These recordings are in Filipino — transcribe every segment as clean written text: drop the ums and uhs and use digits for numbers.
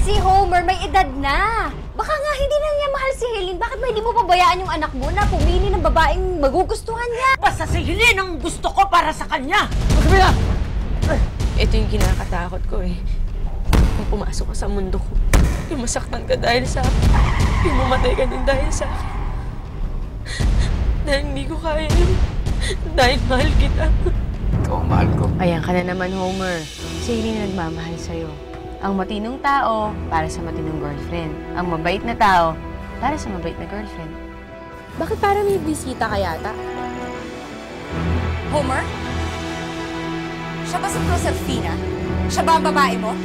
Si Homer may edad na. Baka nga hindi na niya mahal si Helene. Bakit ba hindi mo pabayaan yung anak mo na pumili ng babaeng magugustuhan niya? Basta si Helene ang gusto ko para sa kanya! Magsabi na! Ito yung kinakatakot ko eh. Kung pumasok ka sa mundo ko, yung masaktan ka dahil sa akin, yung mamatay ka din dahil sa akin. Dahil hindi ko kaya yun. Dahil mahal kita. Ikaw ang mahal ko. Ayan ka na naman, Homer. Si Helene nagmamahal sa'yo. Ang matinong tao, para sa matinong girlfriend. Ang mabait na tao, para sa mabait na girlfriend. Bakit parang may bisita ka yata? Homer? Siya ba si Proserpina? Siya ba ang babae mo?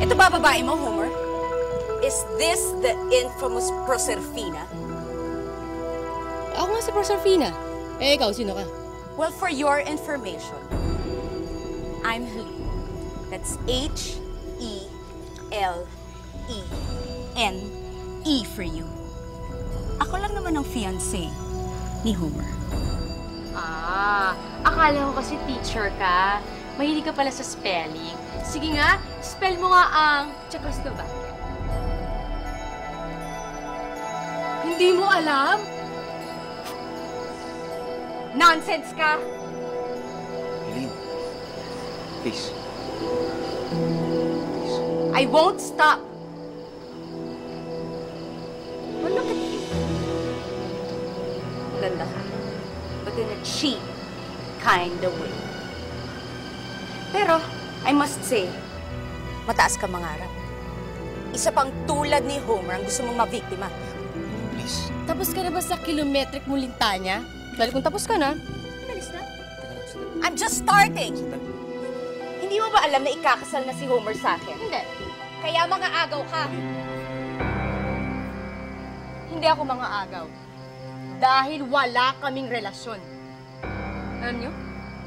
Ito ba babae mo, Homer? Is this the infamous Proserpina? Ako nga si Proserpina. Eh, ikaw, sino ka? Well, for your information, I'm Helene. That's H-E-L-E-N-E for you. Ako lang naman ang fiancé ni Homer. Akala ko kasi teacher ka. Mahilig ka pala sa spelling. Sige nga, spell mo nga ang Czechoslovakia. Hindi mo alam? Nonsense ka! Helene, please. I won't stop! Well, look at you. Ganda ka. But in a cheap kind of way. Pero, I must say, mataas ka mangarap. Isa pang tulad ni Homer ang gusto mong mabiktima. Please. Tapos ka na ba sa kilometric mo lintanya? Dahil kung tapos ka na, Inalis na? I'm just starting! Hindi mo ba alam na ikakasal na si Homer sa akin? hindi. Kaya mga agaw ka. Hindi ako mga agaw. Dahil wala kaming relasyon. Alam niyo?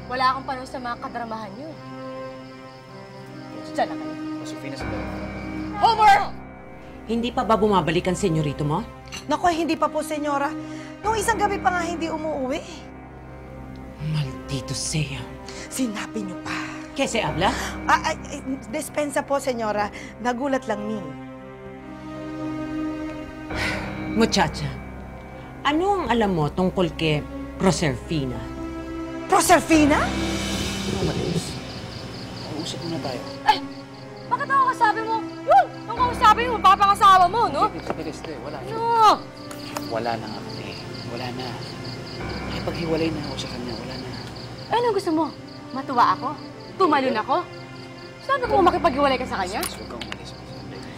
Wala akong panahon sa mga kadramahan niyo. Diyan na kayo. Josephina, sandali. Homer! Hindi pa ba bumabalik ang senyorito mo? Naku, hindi pa po, senyora. Nung isang gabi pa nga hindi umuwi. Maldito sea. Sinabi niyo pa. ¿Qué se habla? Despensa po, senyora. Nagulat lang ni. Muchacha, ano ang alam mo tungkol kay Proserpina? Proserpina? Ano malis? Mausap muna tayo. Ay! Bakit ako kasabi mo? Yun! Nung kasabi mo, papangasawa mo, no? Sige, wala. No! Wala na nga kami. Wala na. Nakipaghiwalay na ako sa kanya. Wala na. Ano gusto mo? Matuwa ako? Tumalon ako? Sabi ko makipag-iwalay ka sa kanya? Huwag kang umalis.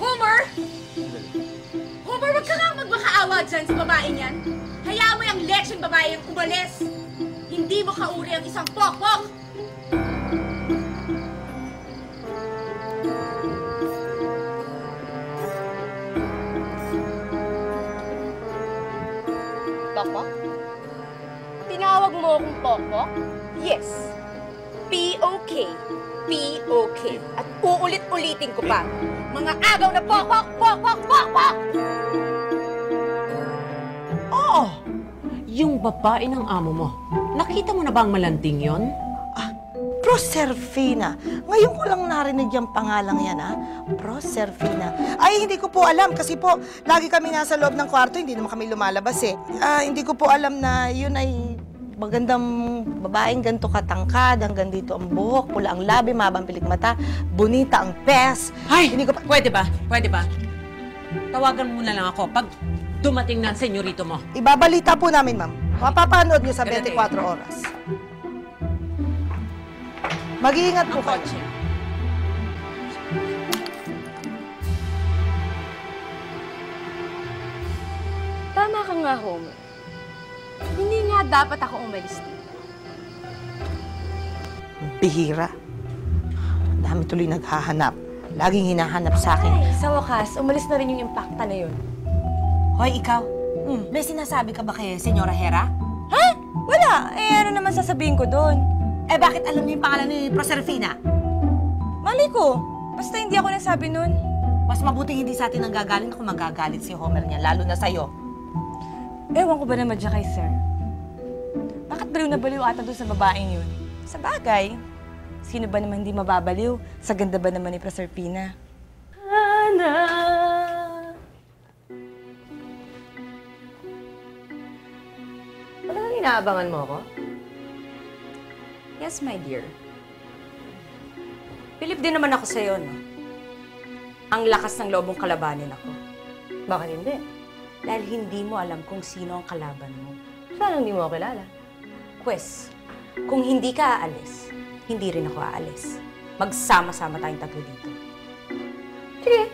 Homer! Homer, wag ka nga magmakaawa dyan sa babae niyan. Hayaan mo yung lecheng babae yung umalis. Hindi mo kauri ang isang pokpok. Pokpok? Tinawag mo akong Pokpok? Yes. P-O-K. P-O-K. At uulit-ulitin ko pa. Mga agaw na pokpok, pokpok, pokpok! Oo! Yung babae ng amo mo. Nakita mo na ba ang malanding yon? Proserpina. Ngayon ko lang narinig yung pangalang yan, ha? Proserpina. Ay, hindi ko po alam kasi po, lagi kami nasa loob ng kwarto, hindi naman kami lumalabas eh. Hindi ko po alam na yun ay magandang babaeng ganito katangkad, hanggang dito ang buhok, pula ang labi, mabang pilik mata, bonita ang pes. Ay! Hindi ko pa... Pwede ba? Pwede ba? Tawagan mo na lang ako pag dumating na ang senyorito mo. Ibabalita po namin, ma'am. Mapapanood niyo sa Ganun 24 oras. Mag-iingat po kayo. Kotse. Tama ka nga, Homer. Hindi nga dapat ako umalis dito. Bihira. Dami tuloy naghahanap. Laging hinahanap sa akin. Sa wakas, umalis na rin yung impacta na yun. Hoy, ikaw. May sinasabi ka ba kay Senyora Hera? Ha? Wala. Eh, ano naman sasabihin ko doon? Eh, bakit alam niyo yung pangalan ni Proserpina? Mali ko. Basta hindi ako nagsabi nun. Mas mabuting hindi sa atin ang gagaling kung magagalit si Homer niya, lalo na sa'yo. Ewan ko ba naman dyan kay Sir? Bakit baliw na baliw ata doon sa babaeng yun? Sa bagay, Sino ba naman hindi mababaliw? Sa ganda ba naman ni Proserpina? Ana. Talagang inaabangan mo ako? Yes, my dear. Bilib din naman ako sa'yo, no? Ang lakas ng loob mong kalabanin ako. Bakit hindi? Dahil hindi mo alam kung sino ang kalaban mo. Sana hindi mo ako kilala. Pwes, kung hindi ka aalis, hindi rin ako aalis. Magsama-sama tayong tatlo dito. Sige.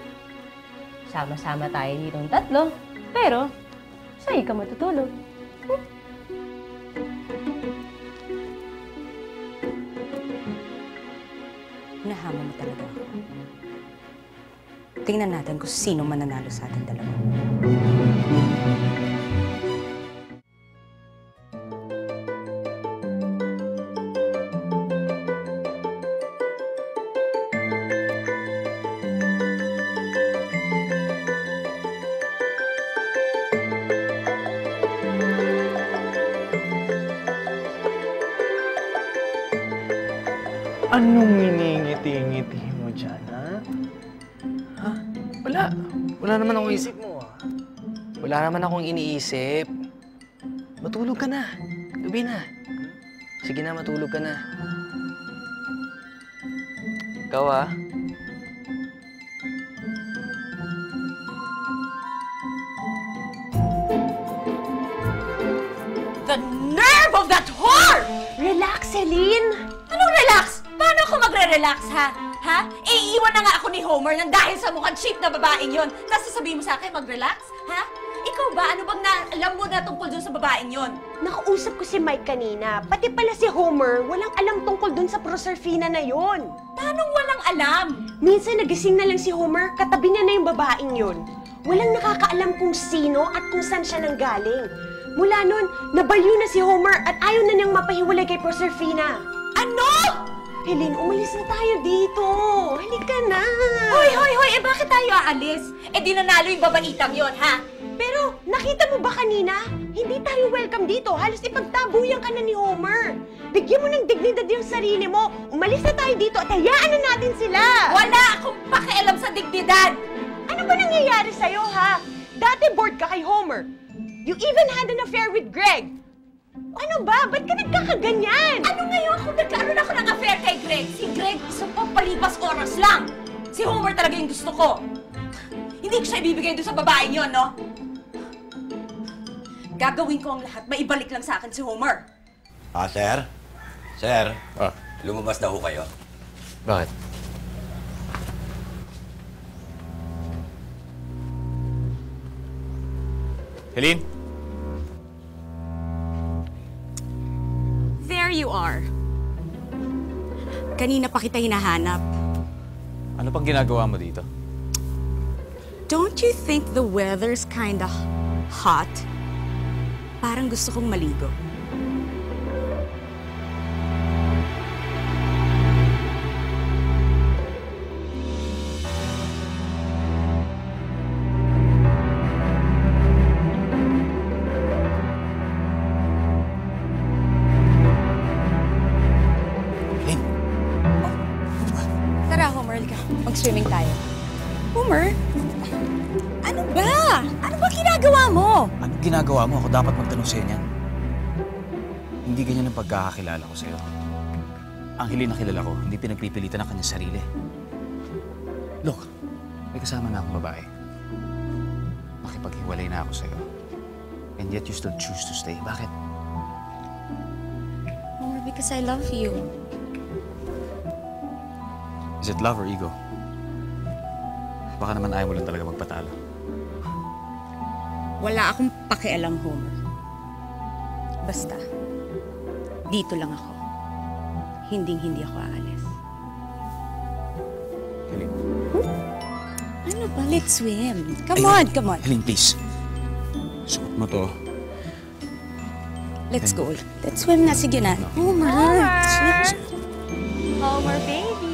Sama-sama tayo ditong tatlo. Pero, sa'yo ka matutulog. Hinahama mo talaga ako. Tingnan natin kung sino mananalo sa ating dalawa. Anong miningiti-ngiti mo dyan, ha? Ha? Wala. Wala naman akong isip mo, ha? Wala naman akong iniisip. Matulog ka na. Gabi na. Sige na, matulog ka na. Ikaw, ha? The nerve of that whore! Relax, Celine! Anong relax? Paano ako magre-relax, ha? Ha? Eh, iwan na nga ako ni Homer nang dahil sa mukhang cheap na babaeng yon. Tapos sasabihin mo sa akin mag-relax? Ha? Ikaw ba? Ano bang alam mo na tungkol dun sa babaeng yon? Nakausap ko si Mike kanina. Pati pala si Homer, walang alam tungkol dun sa Proserpina na yon. Paano walang alam? Minsan nagising na lang si Homer, katabi niya na yung babaeng yon. Walang nakakaalam kung sino at kung saan siya nanggaling. Mula nun, nabaliw na si Homer at ayaw na niyang mapahiwalay kay Proserpina. Ano? Helene, umalis na tayo dito. Halika na. Hoy, hoy, hoy! Eh, bakit tayo aalis? Eh, di nanalo yung babaitang yon, ha? Pero, nakita mo ba kanina? Hindi tayo welcome dito. Halos ipagtabuyan ka na ni Homer. Bigyan mo ng dignidad yung sarili mo. Umalis na tayo dito at hayaan na natin sila. Wala akong pakialam sa dignidad! Ano ba nangyayari sa'yo, ha? Dati bored ka kay Homer. You even had an affair with Greg. Ano ba? Ba't ka nagkakaganyan? Ano ngayon kung nagkaroon ako ng affair kay Greg? Si Greg, isang papalipas oras lang. Si Homer talaga yung gusto ko. Hindi ko siya ibibigay doon sa babaeng yon, no? Gagawin ko ang lahat, maibalik lang sa akin si Homer. Sir? Sir? Ah. Lumabas na ho kayo. Bakit? Helene? There you are. Kanina pa kita hinahanap. Ano pang ginagawa mo dito? Don't you think the weather's kinda hot? Parang gusto kong maligo. Tara, Homer, halika. Mag-swimming tayo. Homer? Ano ba? Ano ba ginagawa mo? Anong ginagawa mo? Ako dapat magtanong sa'yo niyan. Hindi ganyan ang pagkakakilala ko sa'yo. Ang Helene na kilala ko, hindi pinagpipilitan ng kanyang sarili. Look, may kasama na akong babae. Makipaghiwalay na ako sa'yo. And yet you still choose to stay. Bakit? Homer, because I love you. Is it love or ego? Baka naman ayaw mo lang talaga magpatalo. Wala akong pakialam, Homer. Basta, dito lang ako. Hinding-hindi ako aalis. Helene. Ano ba? Let's swim. Come on, come on. Helene, please. Suot mo to. Let's go. Let's swim na. Sige na. Homer! Swim. Homer, baby.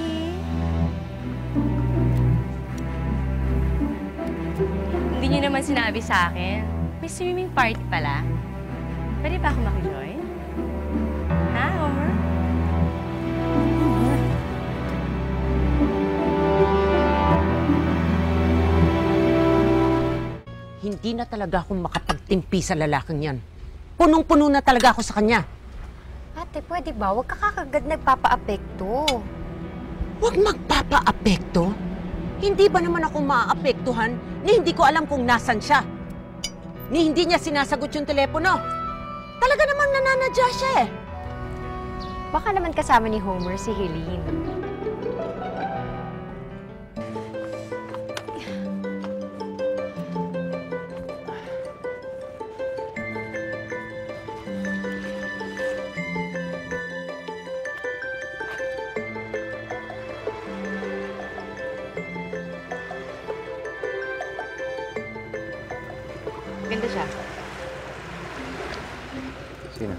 Hindi niyo naman sinabi sa akin. May swimming party pala. Pwede ba ako makijoin? Ha, Homer? Homer. hindi na talaga ako makapagtimpi sa lalaking yan. Punong-puno na talaga ako sa kanya. Ate, pwede ba? Huwag ka kakagad nagpapa-apekto. Huwag magpapa-apekto? Hindi ba naman ako maaapektuhan ni hindi ko alam kung nasan siya? Ni hindi niya sinasagot yung telepono. Talaga namang nananadya siya eh. Baka naman kasama ni Homer si Helene. Ganda siya. Sino?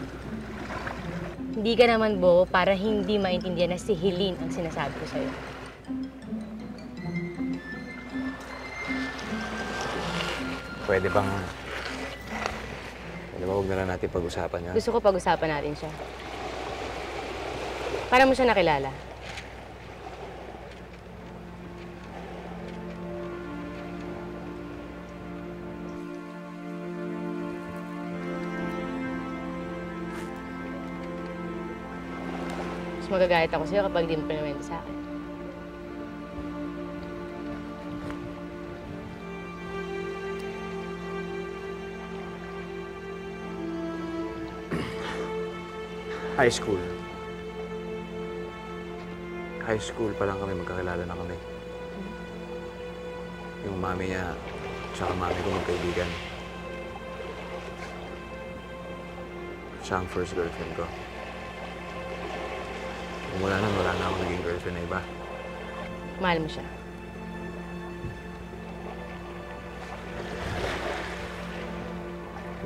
Hindi ka naman, Bo, para hindi maintindihan na si Helene ang sinasabi ko sa'yo. Pwede ba huwag na lang natin pag-usapan yan? Gusto ko pag-usapan natin siya. Para mo siya nakilala. Mas magagayat ako sa'yo kapag di mo pinawento sa akin. High school. High school pa lang kami, magkakilala na kami. Yung mami niya, tsaka mami ko magkaibigan. Siya ang first girlfriend ko. Wala na akong naging girlfriend na iba. Mahal mo siya.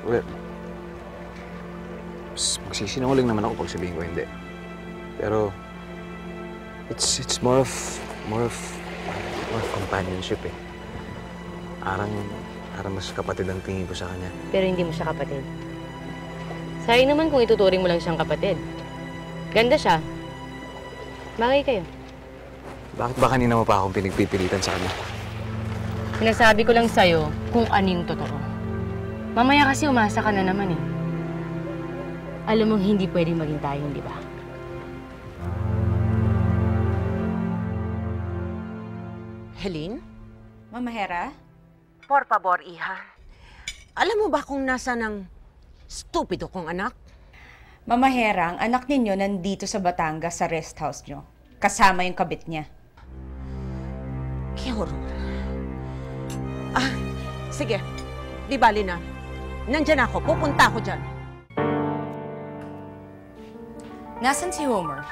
Well, magsisinungaling naman ako pag sabihin ko hindi. Pero, it's more of companionship eh. Parang mas kapatid ang tingin ko sa kanya. Pero hindi mo siya kapatid. Sayang naman kung ituturing mo lang siyang kapatid. Ganda siya. Bagay kayo. Bakit ba kanina mo pa akong pinagpipilitan sa kanya? Sinasabi ko lang sa'yo kung ano yung totoo. Mamaya kasi umasa ka na naman eh. Alam mong hindi pwedeng maging tayong, di ba? Helene? Mama Hera? Por favor, iha. Alam mo ba kung nasa ng stupido kong anak? Mama Hera, ang anak ninyo nandito sa Batangas sa rest house nyo. Kasama yung kabit niya. Qué horror. Sige. Di bali na. Nandyan ako. Pupunta ako dyan. Nasaan si Homer?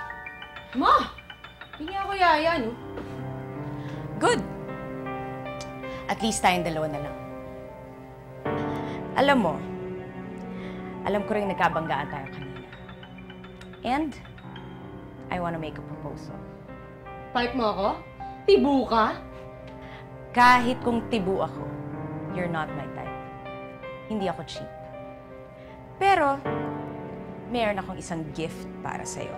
Ma! Hindi ako yaya, no? Good. At least tayong dalawa na lang. Alam mo, alam ko rin nagkabanggaan tayo kanina. And, I wanna make a proposal. Pipe mo ako? Tibu ka? Kahit kung tibu ako, you're not my type. Hindi ako cheap. Pero, meron akong isang gift para sa'yo.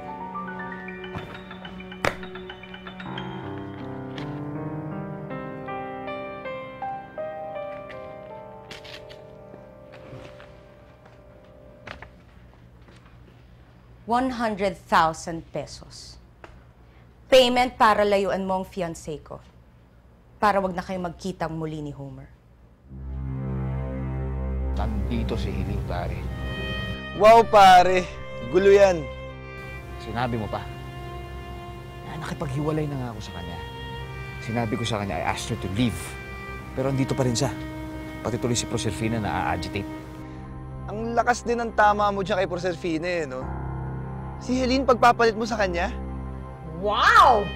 ₱100,000 pesos. Payment para layuan mo ang fiancé ko. Para wag na kayo magkitang muli ni Homer. Nandito si Helene, pare. Wow, pare. Gulo yan. Sinabi mo pa. Nakipaghiwalay na nga ako sa kanya. Sinabi ko sa kanya, I asked her to leave. Pero andito pa rin siya. Pati tuloy si Proserpina na a-agitate. Ang lakas din ng tama mo dyan kay Proserpina eh, no? Si Helene, pagpapalit mo sa kanya? Wow!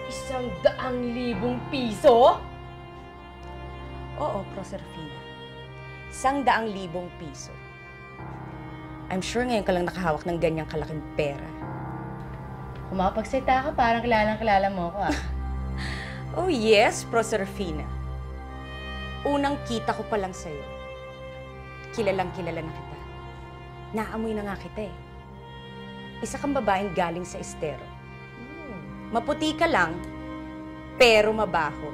₱100,000 piso? Oo, Proserpina. ₱100,000 piso. I'm sure ngayon ka lang nakahawak ng ganyang kalaking pera. Kung makapagsalita ka, parang kilalang-kilala mo ako, ah. Oh yes, Proserpina. Unang kita ko pa lang sa'yo. Kilalang-kilala na kita. Naamoy na nga kita eh. Isa kang babaeng galing sa estero. Maputi ka lang, pero mabaho.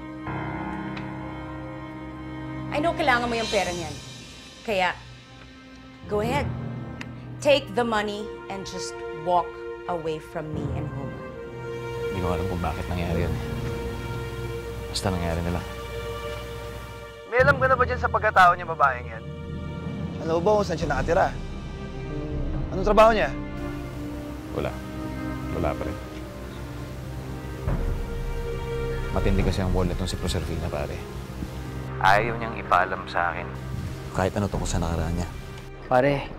I know kailangan mo yung pera niyan. Kaya, go ahead. Take the money and just walk away from me and Homer. Hindi ko alam kung bakit nangyari yun. Basta nangyari na lang. May alam ka na ba dyan sa pagkatao niya babaeng yan? Alam mo ba kung saan siya nakatira? Anong trabaho niya? Wala. Wala pa rin. Matindi kasi ang wallet ng si Proservina, pare. Ayaw niyang ipaalam sa akin kahit ano tungkol sa nakaraan niya. Pare,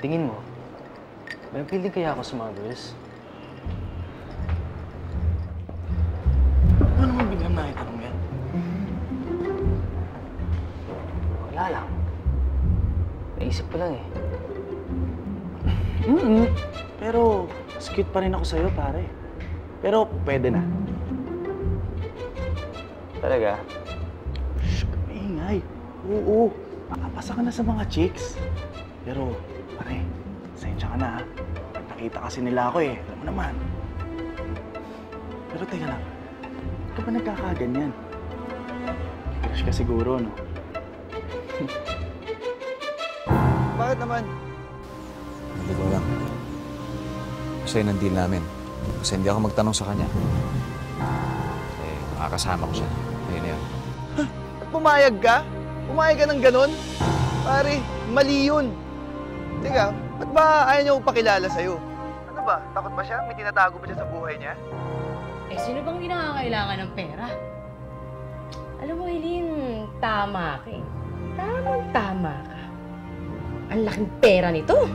tingin mo, may feeling kaya ako sa mga girls? Ano naman biglang nakitanong yan? Wala lang. Naisip ko lang eh. Pero, mas cute pa rin ako sa'yo, pare. Pero, pwede na. Talaga? Shh, maingay. Oo, makapasa ka na sa mga chicks. Pero, pare, sensya ka na ha. Nakita kasi nila ako eh. Alam mo naman. Pero teka lang, ba't ka ba nagkakaganyan? Crush ka siguro, no? Bakit naman? Hindi ko alam. Basta yun ang deal namin. Kasi hindi ako magtanong sa kanya. Eh, makakasama ko siya. Ayun na yun. At pumayag ka? Pumayag ka ng ganon? Pare, mali yun. Teka, ba't ba ayaw niya upakilala sa'yo? Ano ba? Takot ba siya? May tinatago ba siya sa buhay niya? Eh, sino bang hindi nakakailangan ng pera? Alam mo, Eileen, tama ka eh. Tamang-tama ka. Ang laking pera nito.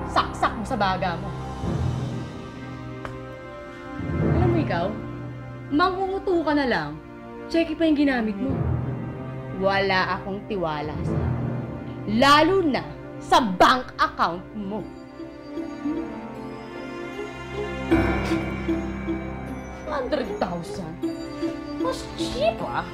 Saksak mo sa baga mo. Alam mo ikaw, mangunguto ka na lang, check pa yung ginamit mo. Wala akong tiwala sa'yo. Lalo na sa bank account mo. $100,000? Mas cheap ah.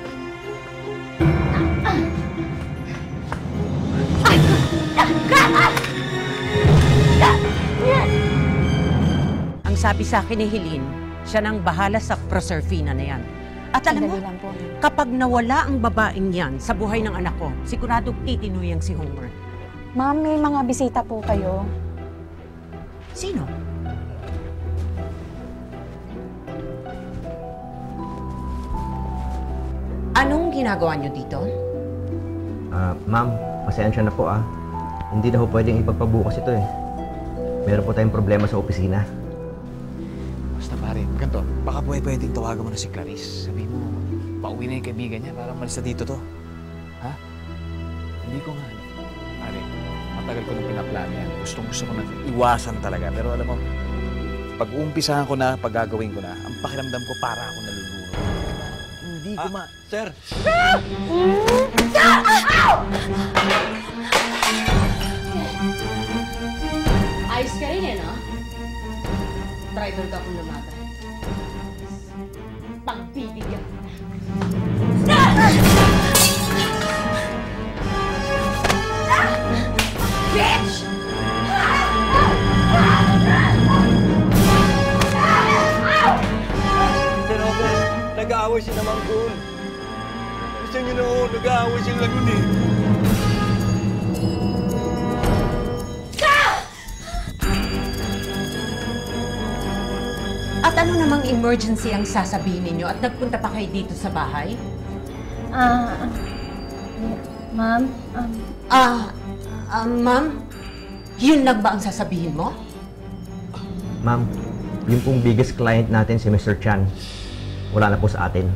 Ang sabi sa akin ni Helene, siya nang bahala sa Proservina na yan. At alam mo, kapag nawala ang babaeng yan sa buhay ng anak ko, siguradong titinuyang si Homer. Ma'am, may mga bisita po kayo. Sino? Anong ginagawa niyo dito? Ma'am, pasensya na po ah. Hindi na po pwedeng ipagpabukas ito eh. Meron po tayong problema sa opisina. Basta pare, ganito. Baka pwedeng tawagan mo na si Clarice. Sabihin mo, pauwi na yung kaibigan niya para malis na dito to. Ha? Hindi ko nga. Pare, matagal ko nang pinaplano yan. Gusto ko na iwasan talaga. Pero alam mo, pag uumpisahan ko na, pag gagawin ko na, ang pakiramdam ko para ako nalulunod. Hindi ko Sir! Ayos ka rin eh, no? Traitor ka kung lumaban. Pagbibigyan ko na. Bitch! Sir Robert, nag-aaway si Namang Goon. Gusto niyo na nag-aaway siyang lagun eh. At ano namang emergency ang sasabihin ninyo at nagpunta pa kayo dito sa bahay? Ma'am, Ma'am, yun lang ba ang sasabihin mo? Ma'am, yung pong biggest client natin si Mr. Chan, wala na po sa atin.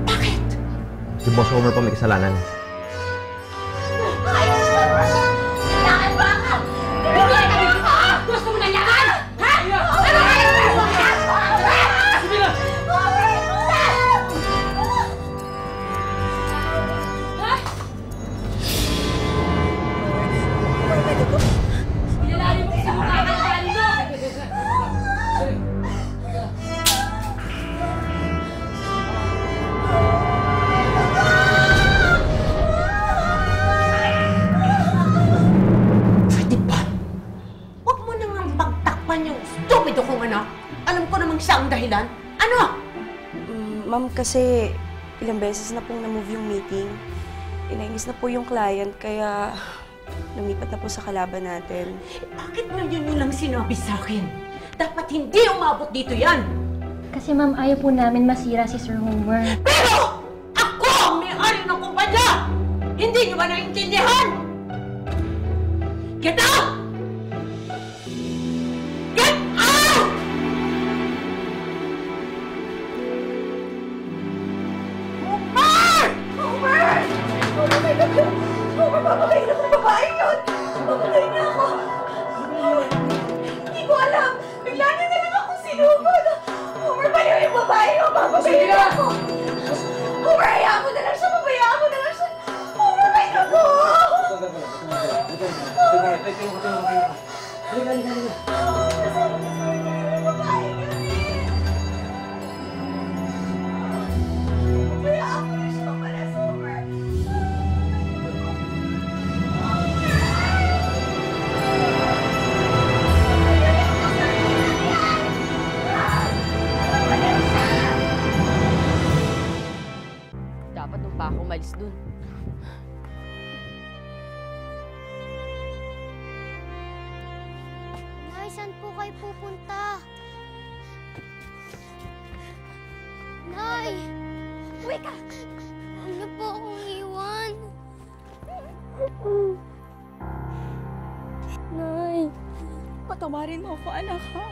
Bakit? Si Boss Homer po may kasalanan. Gusto mo na yaman? Ha? Ilalalim mo sa mukha ka ng dahilan? Ano? Ma'am, kasi ilang beses na pong na-move yung meeting. Inainis na po yung client, kaya lumipat na po sa kalaban natin. Bakit ngayon nyo lang sinabi sa akin? Dapat hindi umabot dito yan! Kasi ma'am, ayaw po namin masira si Sir Homer. Pero ako ang may-ari ng kumpanya! Hindi nyo ba naiintindihan? Get out! Get out! Homer! Homer! Papatay na ko! Homer, papatay na ko! Babae yun! Papatay na ako! Hindi ko alam! Bigla niya na lang ako sinugod! Homer, baliw yung babae yun! Papatay na ako! Homer, hayaan mo na lang siya! Pabayaan mo na lang siya! Homer, may naku! Dapat nung pa ako umalis dun. Nay, saan po kayo pupunta? Nay! Uwi ka! Huwag niyo po akong iwan. Nay! Patawarin mo ako, anak, ha?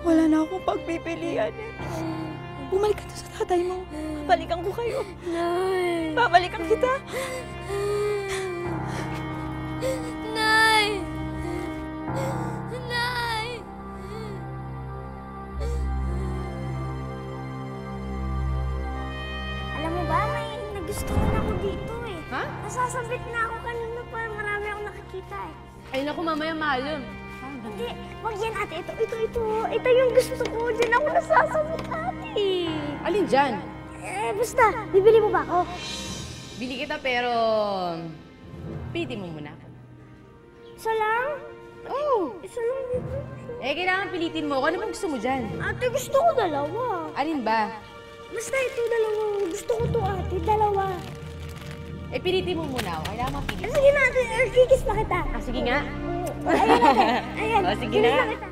Wala na akong pagpipilian. Bumalik ka na sa tatay mo. Balikan ko kayo. Nay! Babalikan kita. Nay! Nay! Alam mo ba, may nagustuhan ako dito eh. Ha? Nasasabit na ako kanina pa. Marami akong nakakita eh. Ay naku, mamaya mahalom. Hindi, wag yan ate. Ito yung gusto ko. Diyan ako nasasabit ate. Alin dyan? Basta, bibili mo ba ako? Bili kita pero... piti mo muna. Isa lang? Oo. Isa lang dito. Kailangan pilitin mo. Ano bang gusto mo dyan? Ate, gusto ko dalawa. Alin ba? Basta ito dalawa. Gusto ko to ate, dalawa. Pilitin mo muna. Kailangan mapili. Sige na ate, kikis pa kita. Sige nga. Ayan ate, ayan. O, sige na. Kiss pa kita.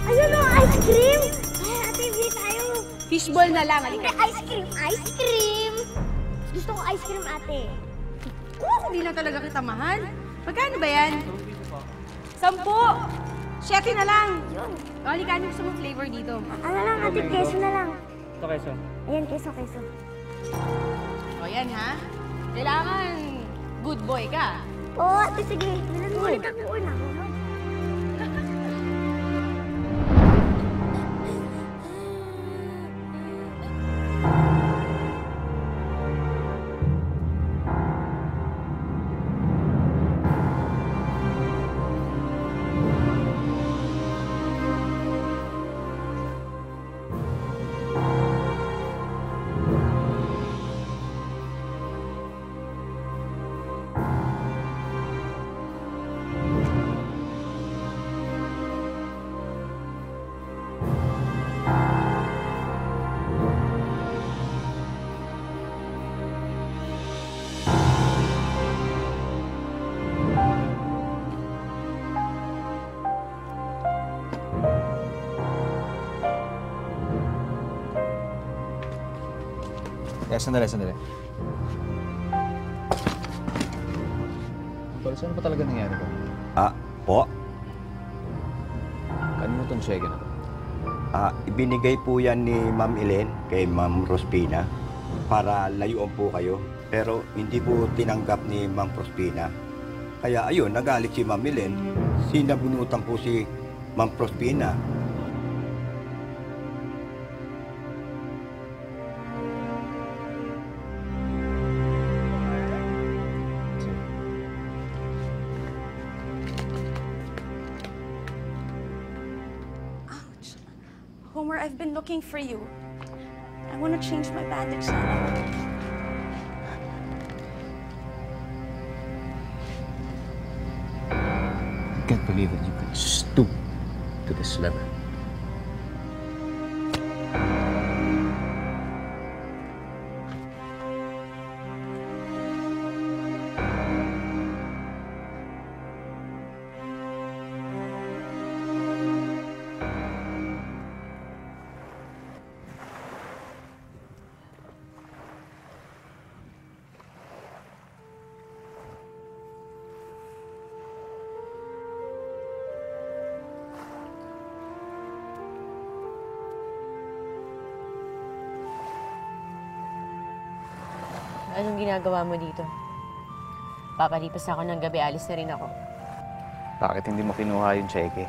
Ayun o, ice cream! Ay, ate, bili tayo. Fishball na lang. Hindi, ice cream, ice cream! Gusto ko ice cream, ate. Kung hindi na talaga kita mahal. Magkano ba yan? 10. 7 na lang. Yun. O, halika, ano gusto mong flavor dito? Ano lang, ate, keso na lang. Ito, keso. Ayan, keso. O, yan ha. Kailangan good boy ka. Oo, ate, sige. Bilan mo ulit ako. Una ako. Sandali. Pero saan ba talaga nangyari ko? Po? Kanino itong cheque na to? Ibinigay po yan ni Ma'am Elen kay Ma'am Rospina para layuan po kayo. Pero hindi po tinanggap ni Ma'am Rospina. Kaya ayun, nagalit si Ma'am Elen. Sinabunutan po si Ma'am Rospina. Homer, I've been looking for you. I want to change my bandage sana. believe that you could stoop to this level. Anong ginagawa mo dito? Papalipas ako ng gabi, alis na rin ako. Bakit hindi mo kinuha yung cheque?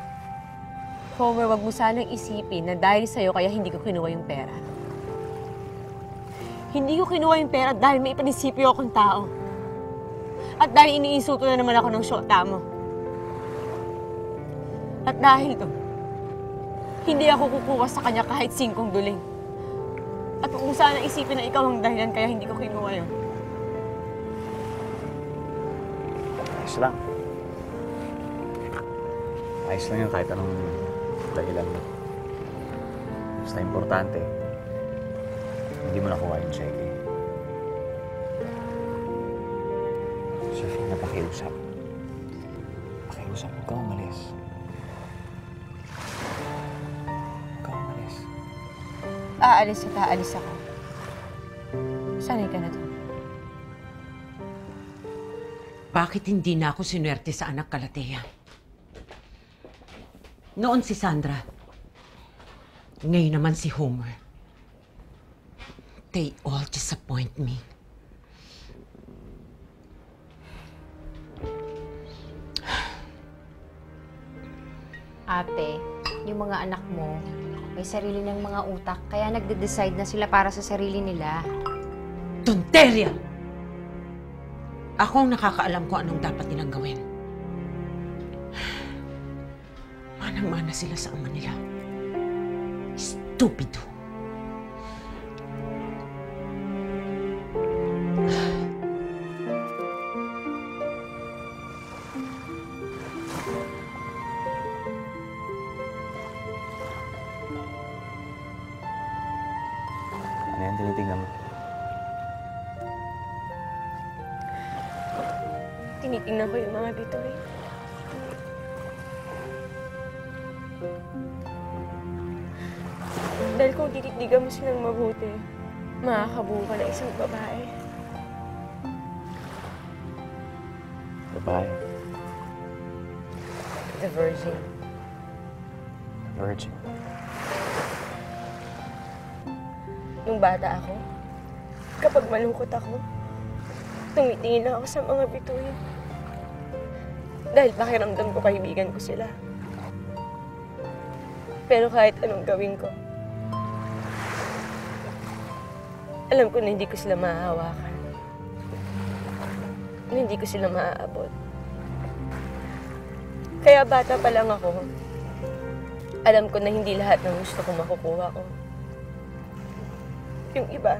Homer, wag mo sanang isipin na dahil sa'yo kaya hindi ko kinuha yung pera. Hindi ko kinuha yung pera dahil may prinsipyo akong tao. At dahil iniinsulto na naman ako ng syota mo. At dahil to, hindi ako kukuha sa kanya kahit 5 duling. At kung sana isipin na ikaw ang dahilan kaya hindi ko kinuha yun. Ayos lang. Ayos lang yun kahit anong dahilan mo. Basta importante, hindi mo nakuha yung cheque. Sophie, napakiusap. Pakiusap, huwag kang umalis. Aalis at aalis ako. Sanay ka na doon. Bakit hindi na ako sinwerte sa anak Kalatea? Noon si Sandra. Ngayon naman si Homer. They all disappoint me. Ate, yung mga anak mo, may sarili ng mga utak, kaya nagde-decide na sila para sa sarili nila. Tonterya! Ako ang nakakaalam kung anong dapat nilang gawin. Manang-mana sila sa ama nila. Stupido. Ano yan tinitingnan mo? Tinitingnan ko yung mga bituin. Dahil kung titigdigan mo silang mabuti, makakabuo ka na isang babae. Babae. The Virgin. Virgin. Nung bata ako, kapag malungkot ako, tumitingin ako sa mga bituin. Dahil pakiramdam ko kaibigan ko sila. Pero kahit anong gawin ko, alam ko na hindi ko sila mahahawakan. Na hindi ko sila maaabot. Kaya bata pa lang ako, alam ko na hindi lahat ng gusto ko makukuha ko. Yung iba,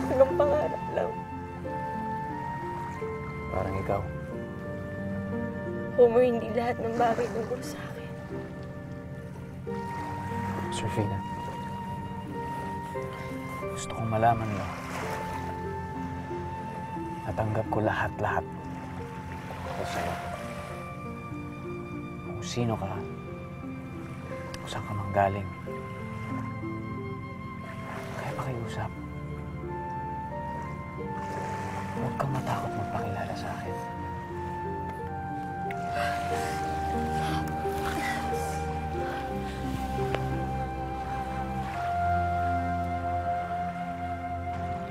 hanggang pangarap lang. Parang ikaw. Homer, hindi lahat ng bagay tungkol sa akin. Serafina, gusto kong malaman mo. Natanggap ko lahat-lahat ko sa'yo. Kung sino ka, kung saan ka manggaling. Kaya pakiusap. Huwag kang matakot magpakilala sa akin.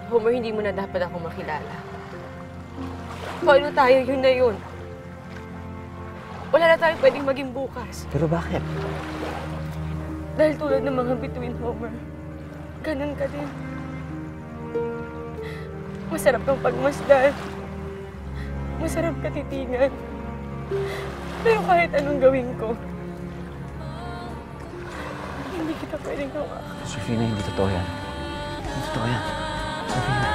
Homer, hindi mo na dapat ako makilala. Paano tayo, yun na yun. Wala na tayong pwedeng maging bukas. Pero bakit? Dahil tulad ng mga bituin, Homer, ganun ka din. Masarap kang pagmasdan. Masarap ka titingan. Pero kahit anong gawin ko, hindi kita pwedeng hawakan. Serafina, hindi totoo yan. Hindi totoo yan. Serafina.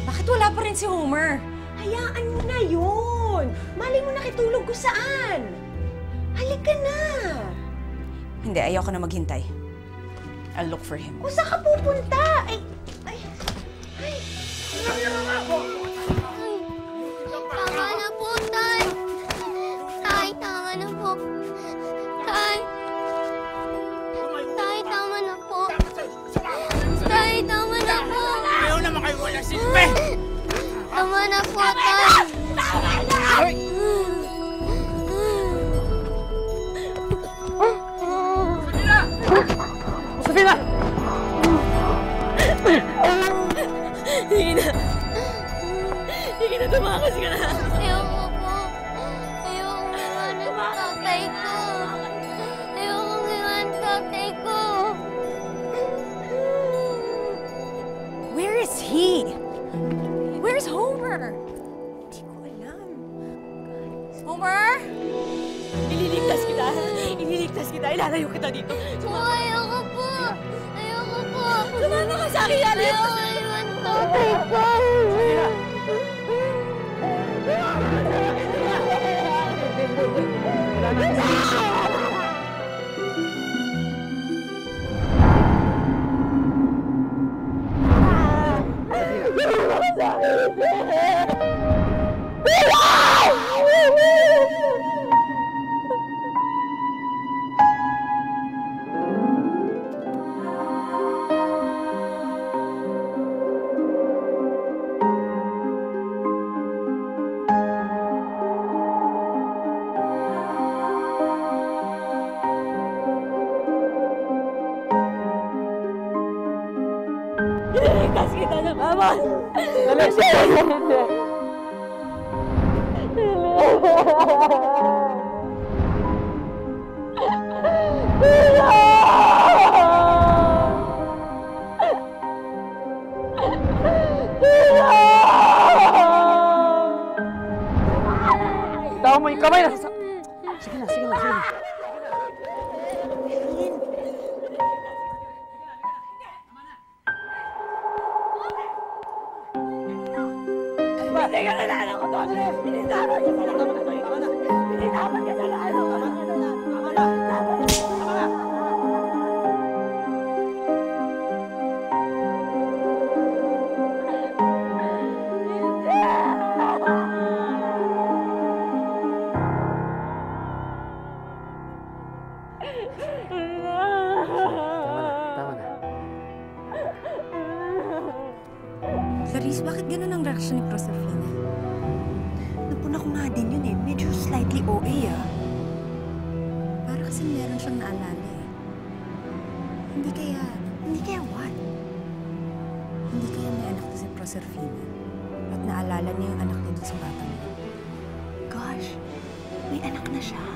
Bakit wala pa rin rin si Homer. Hayaan mo na yun. Mali mo nakitulog ko saan. Halika na. Hindi, ayoko na maghintay. I'll look for him. Kung saan ka pupunta? Ay. Tama na po, Tay. Tay, tama na po. Tay. Tay, tama na po. Tay, tama na po. Ayaw naman kayo wala silbi! Tama na po, Tay. Sofina! Hindi na tumakas ka na. Ayoko po. Ayoko iwan ang tatay ko. Ayoko iwan ang tatay ko. Where is he? Where's Homer? Hindi ko alam. Homer? Ililigtas kita. Ililigtas kita. Ilalayo kita dito. Ayoko po. Ayoko po. Sumama ka sa akin, Alice. Ayoko iwan ang tatay ko. Ililigtas kita ng ama. Tawa mo yung kamay na! Sige na, sige na, sige na. Hindi ka nalalang ko doon. Hindi dapat ka sa lahat. Hindi dapat ka sa lahat. Tama na. Clarice, bakit ganun ang reaction ni Proserpina? Napuna ko nga din yun eh. Medyo slightly OA ah. Para kasi meron siyang naalala eh. Hindi kaya what? Hindi kaya may anak na si Proserpina at naalala niya yung anak niya dun sa batang niya. Gosh, may anak na siya.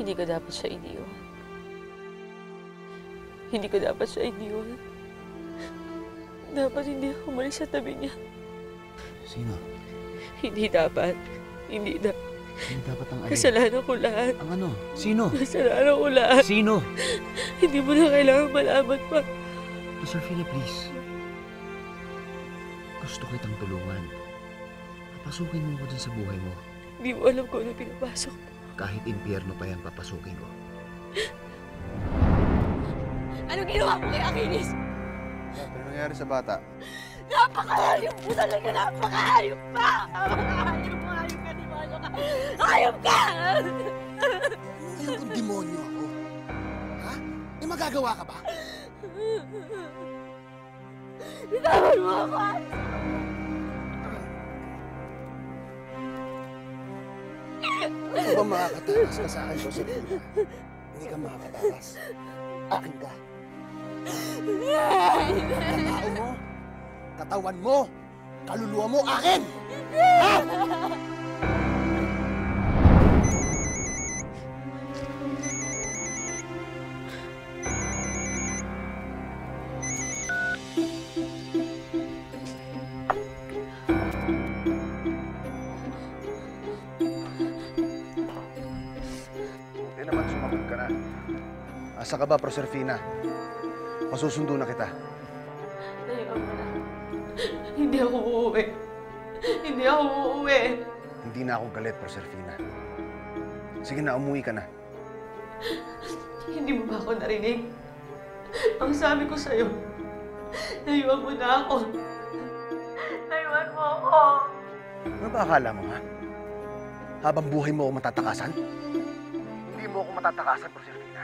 Hindi ko dapat siya iniwan. Hindi ko dapat siya iniwan. Dapat hindi ako umalis sa tabi niya. Sino? Hindi dapat. Hindi dapat. Hindi dapat ang alin. Kasalanan ko lahat. Ang ano? Sino? Kasalanan ko lahat. Sino? Hindi mo na kailangan malaman pa. Proserpina, please. Gusto kitang tulungan. Papasukin mo ako dun sa buhay mo. Hindi mo alam kung ano pinapasok. Kahit impyerno pa yan, papasukin ko. Anong ginawa mo kay Achilles? Ano nangyari sa bata? Napakahayop mo talaga! Napakahayop pa! Napakahayop mo! Hayop ka, demonyo ka! Hayop ka! Alam kong demonyo ako. Ha? May magagawa ka ba? Bitawan mo ako! Ano ba makakatakas ka sa akin, Josefina? Hindi ka makakatakas. Akin ka. Tao mo, katawan mo, kaluluwa mo, akin! Ha? Buti naman sumagot ka na. Asa ka ba, Proserpina? Masusundo na kita. Ayaw mo na. Hindi ako uuwi. Hindi ako uuwi. Hindi na ako galit, Proserpina. Sige na, umuwi ka na. Hindi mo ba ako narinig? Ang sabi ko sa'yo, layuan mo na ako. Layuan mo ako. Ano ba akala mo, ha? Habang buhay mo ako matatakasan? Hindi mo ako matatakasan, Proserpina.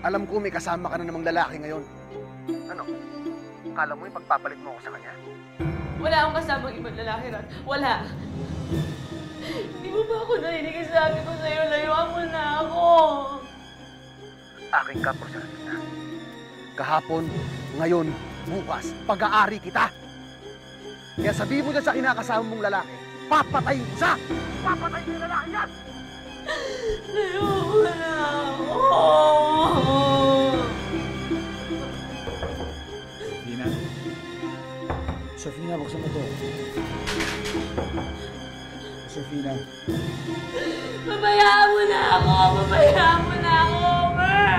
Alam ko may kasama ka na namang lalaki ngayon. Ano? Akala mo yung pagpapalit mo ako sa kanya? Wala akong kasamang ibang lalaki, Ron. Wala. Hindi mo ba ako narinig? Ang sabi ko sa'yo, layuan mo na ako. Akin ka, Proserpina. Kahapon, ngayon, bukas, pag-aari kita. Kaya sabihin mo dyan sa kinakasama mong lalaki, papatayin ko siya! Papatayin ko yung lalaki yan! Layuan mo na ako. Fina. Sofina, buksan mo to. Sofina. Pabayaan mo na ako! Pabayaan mo na ako, Homer!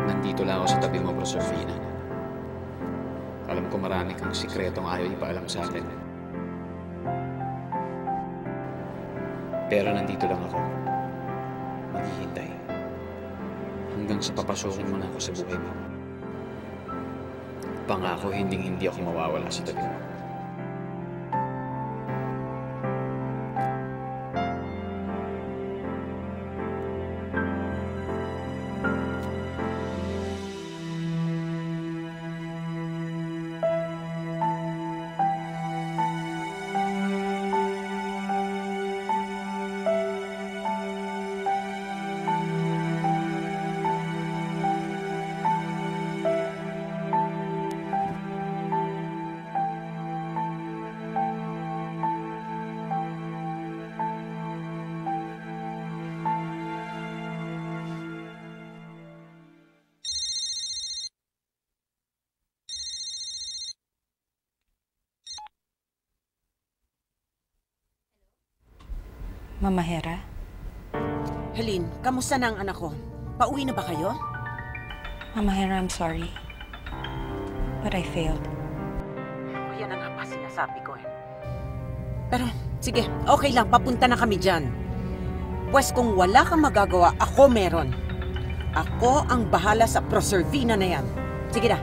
Nandito lang ako sa tabi mo, Proserpina. Alam ko marami kang sikretong ayaw ipaalam sa akin. Pero nandito lang ako. Maghihintay. Hanggang sa papasokin mo na ako sa buhay mo. Pangako, hindi ako mawawala sa tabi mo. Mama Hera? Helene, kamusta na ang anak ko? Pauwi na ba kayo? Mama Hera, I'm sorry. But I failed. Yan ang nga pa sinasabi ko eh. Pero, sige, okay lang, papunta na kami dyan. Pwes kung wala kang magagawa, ako meron. Ako ang bahala sa Proserpina na yan. Sige na.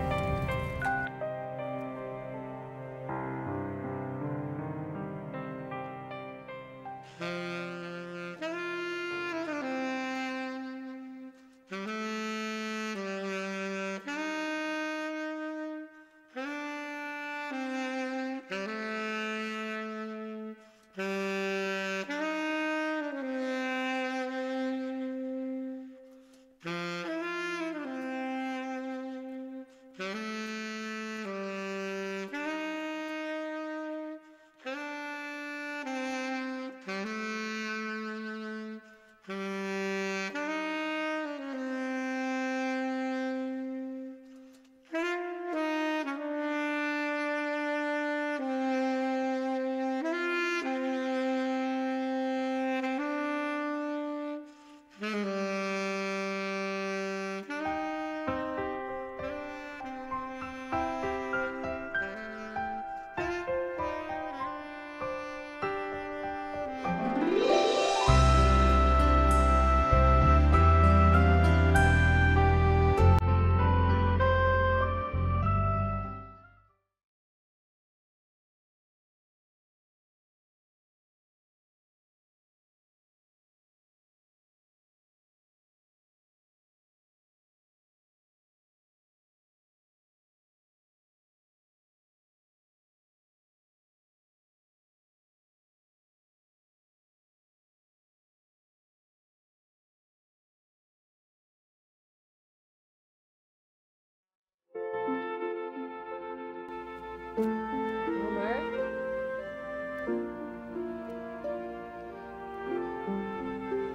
Homer?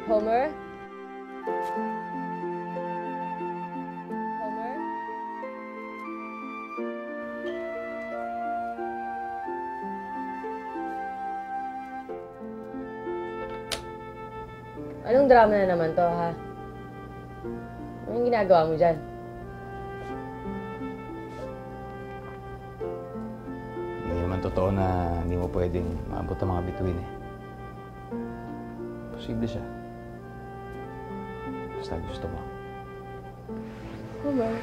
Homer? Homer? Anong drama na naman to, ha? Anong ginagawa mo dyan? Hindi naman totoo na hindi mo pwedeng maabot ang mga bituin eh. Posible siya. Basta gusto mo. Homer?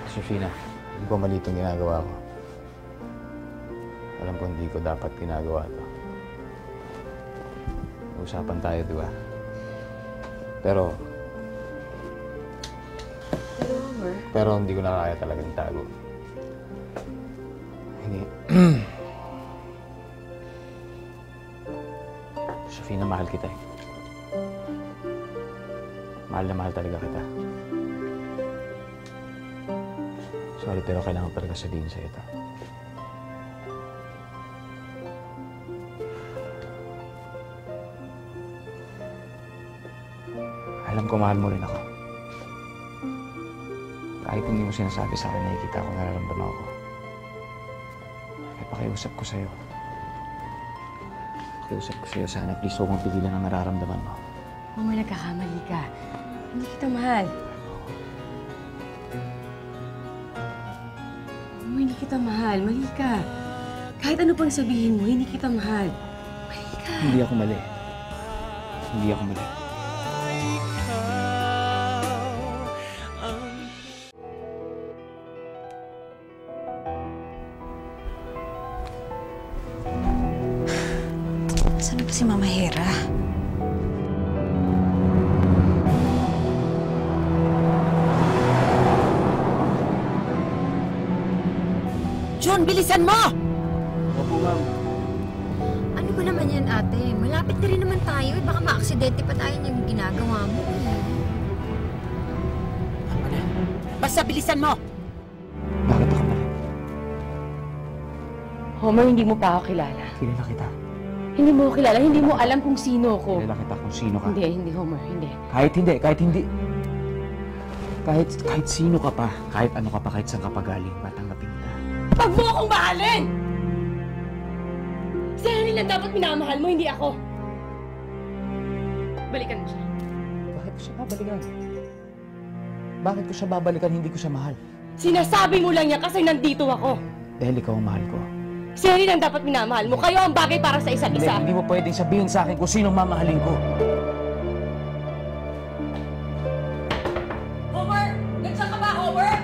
Josefina, hindi ko mali itong ginagawa ko. Alam ko hindi ko dapat ginagawa to. Usapan tayo, di ba? Pero Homer? Pero hindi ko na kaya talagang itago. Hindi. Josefina, mahal kita eh. Mahal na mahal talaga kita. Sorry, pero kailangan ko talaga sabihin sa'yo ito. Alam ko mahal mo rin ako. Kahit hindi mo sinasabi sa akin, nakikita ko, nararamdaman ko. Kaya pakiusap ko sa'yo. Pakiusap ko sa'yo, sana please huwag mong pigilan ang nararamdaman mo. Homer, nagkakamali ka. Hindi kita mahal. Homer, hindi kita mahal. Mali ka. Kahit ano pang sabihin mo, hindi kita mahal. Mali ka. Hindi ako mali. Hindi ako mali. Saan ba si Mama Hera? John, bilisan mo! Opo, ma'am. Ano ba naman yan, ate? Malapit na rin naman tayo. Baka maaksidente pa tayo yung ginagawa mo. Basta bilisan mo! Bakit ako mali? Homer, hindi mo pa ako kilala. Kilala kita. Hindi mo ako kilala. Hindi mo alam kung sino ako. Kilala kita kung sino ka. Hindi, Homer. Hindi. Kahit hindi. Kahit sino ka pa, kahit ano ka pa, kahit saan ka pa galing, matanggapin kita. Huwag mo akong mahalin! Si Henry lang dapat minamahal mo, hindi ako. Balikan mo siya. Bakit ko siya babalikan? Bakit ko siya babalikan, hindi ko siya mahal? Sinasabi mo lang yan kasi nandito ako. Dahil ikaw ang mahal ko. Si Henry lang dapat minamahal mo. Kayo ang bagay para sa isa't isa. Hindi mo pwedeng sabihin sa akin kung sinong mamahalin ko. Homer! Nandiyan ka ba, Homer?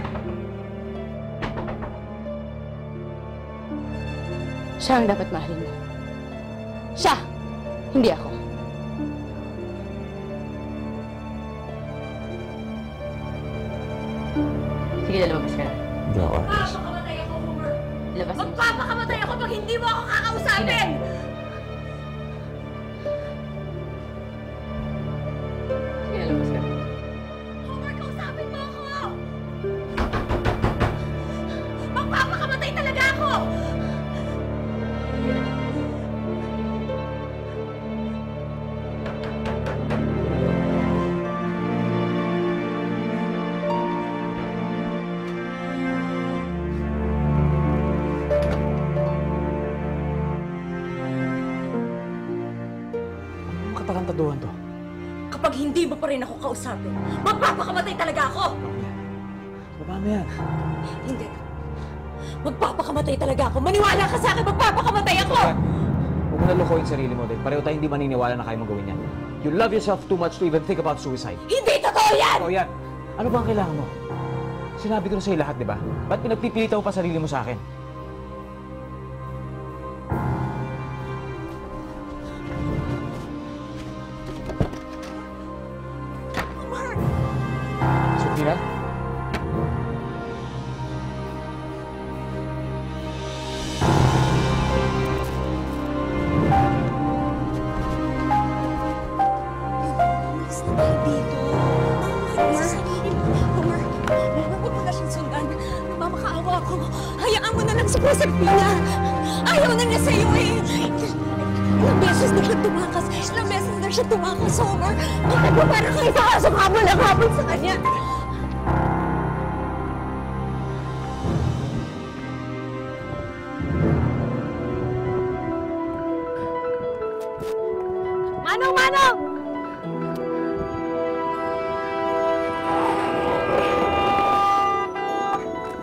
Siya ang dapat mahalin mo. Siya! Hindi ako. Sige, lalabas ka na. Hindi ako. Magpapakamatay ako, Homer! Labas mo. Magpapakamatay ako pag hindi mo ako kakausapin! Sige, lalabas ka na. Homer, kausapin mo ako! Magpapakamatay talaga ako! Anong katarantaduhan to? Kapag hindi mo pa rin ako kausapin, magpapakamatay talaga ako! Baba mo yan. Hindi. Magpapakamatay talaga ako. Maniwala ka sa akin, magpapakamatay ako! Huwag mo na lokohin sarili mo dahil pareho tayo hindi maniniwala na kaya mong gawin yan. You love yourself too much to even think about suicide. Hindi totoo yan! Totoo yan. Ano ba ang kailangan mo? Sinabi ko na sa'yo lahat, di ba? Ba't pinagpipilitan mo pa sarili mo sa akin? Sofina? Umalis na tayo dito. Homer, sa sarili mo. Homer, huwag mo na siyang sundan. Mamakaawa ako. Hayaan mo na lang si Chris Proserpina! Ayaw na niya sa'yo eh! Ilang beses na siya tumakas. Ilang beses na siya tumakas, Homer. Bakit mo parang kayo sa kasong habol ang habol sa kanya? Manong! Manong!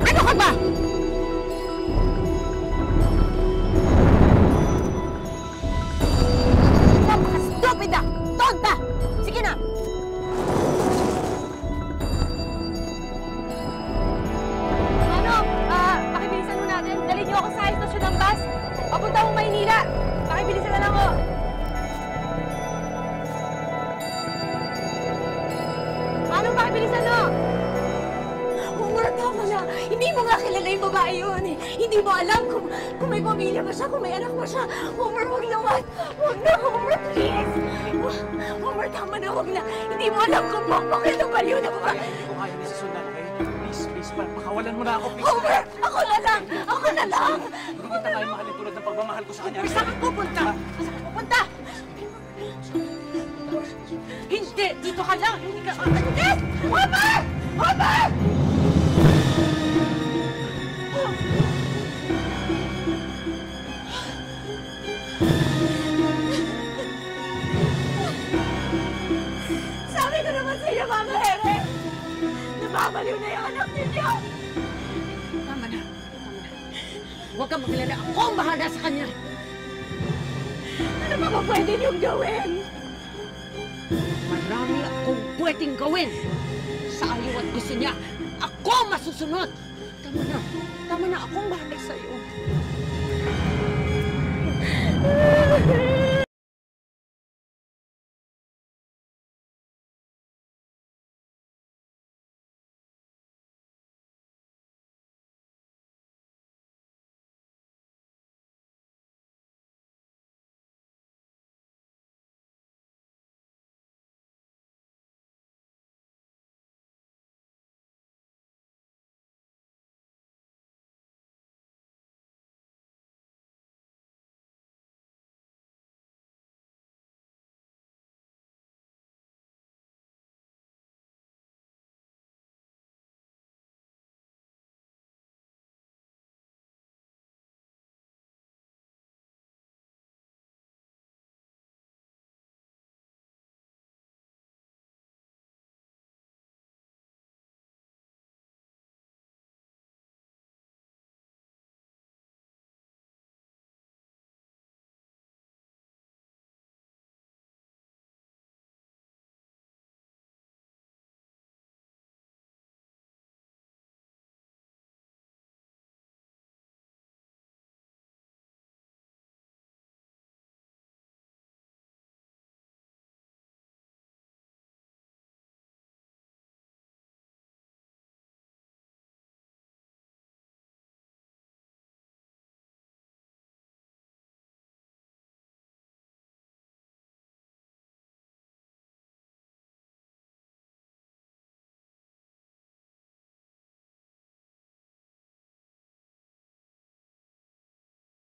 Ano ka ba? Napaka-stupid ah! Tonta! Sige na! Manong! Pakibilisan mo natin. Dali niyo ako sa istasyon ng bus. Papunta akong Maynila. Pakibilisan na lang ako. Manong, pakibilisan mo! Homer, tama na. Hindi mo nga kilala yung babae yun eh. Hindi mo alam kung may pamilya ba siya, kung may anak ba siya. Homer, wag naman. Wag na, Homer, please. Homer, tama na, wag na. Hindi mo alam kung bakit ang baliw na babae. Hindi ko kaya nasusundan, okay? Please, pakawalan mo na ako, please. Homer, ako na lang. Ako na lang. Hindi kita kaya mahalin tulad ng pagmamahal ko sa kanya. Saan ka pupunta? Saan ka pupunta? Hindi! Dito ka lang! Hindi ka aalis! Homer! Homer! Sabi ko naman sa iyo, Mama Here! Nababaliw na yung anak ninyo! Tama na. Huwag kang maglala. Ako ang bahala sa kanya. Ano pa ba pwede niyong gawin? Marami akong pwedeng gawin. Sa ayaw at gusto niya, ako masusunod. Tama na. Tama na. Akong bahala sa'yo.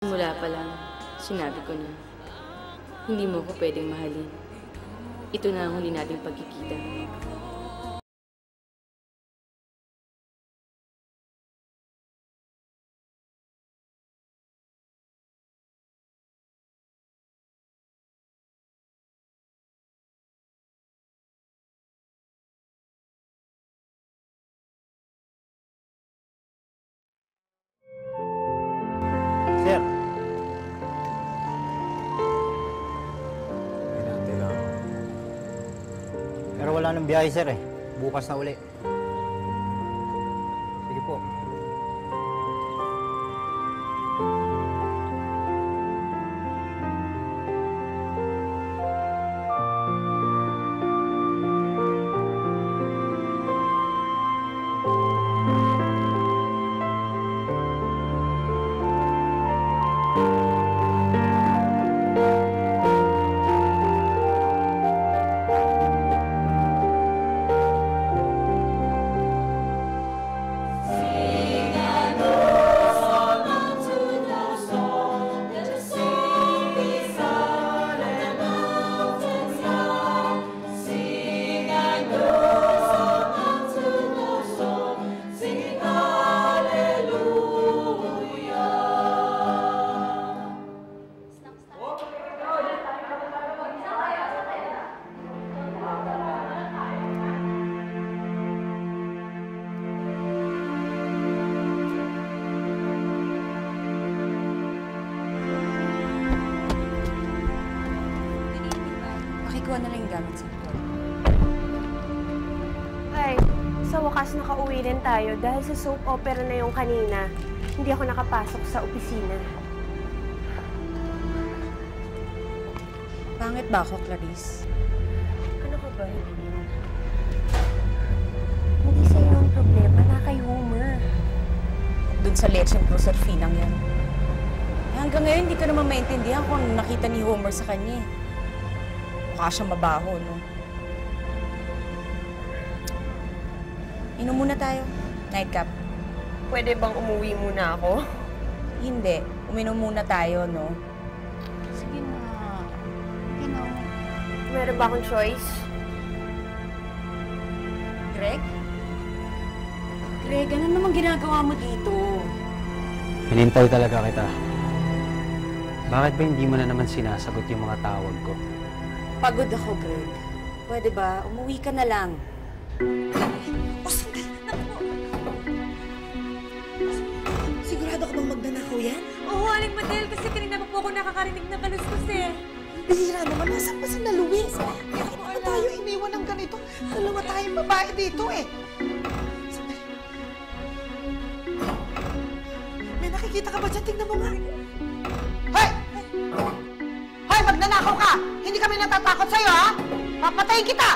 Mula pa lang, sinabi ko na, hindi mo ko pwedeng mahalin. Ito na ang huli nating pagkikita. Sir. Pero wala nang biyahe, sir eh. Bukas na uli. Sige po. ikuha na lang yung gamit sa floor. Ay, sa wakas nakauwi rin tayo dahil sa soap opera na yung kanina. Hindi ako nakapasok sa opisina. Pangit ba ako, Clarice? Ano ka ba? Hindi sa'yo ang problema, na kay Homer. Doon sa lecheng Proserfinang yan. Hanggang ngayon, hindi ko naman maintindihan kung ano nakita ni Homer sa kanya. Mukha siyang mabaho, no? Inom muna tayo. Nightcap. Pwede bang umuwi muna ako? Hindi. Uminom muna tayo, no? Sige na. Meron ba akong choice? Greg? Greg, ano naman ginagawa mo dito? Hinintay talaga kita. Bakit ba hindi mo na naman sinasagot yung mga tawag ko? Pagod ako, Greg. Pwede ba? Umuwi ka na lang. Sigurado ka bang magnanakaw yan? Oo, Aling Madel, kasi kanina pa po ako nakakarinig ng kaluskos eh. Bihira naman, nasaan pa sila Luis? Bakit naman tayo iniwan ng ganito? Dalawa tayong babae dito eh. May nakikita ka ba dyan? Tingnan mo nga. Hoy! Hoy, magnanakaw ka! Hindi kami natatakot sa'yo, ha? Papatayin kita!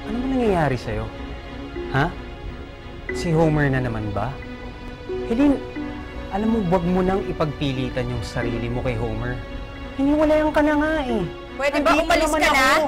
Ano ba nangyayari sa'yo? Ha? Si Homer na naman ba? Helene, alam mo, wag mo nang ipagpilitan yung sarili mo kay Homer. Hiniwalayan ka na nga eh. Pwede ba Nandito umalis naman ka na? ako.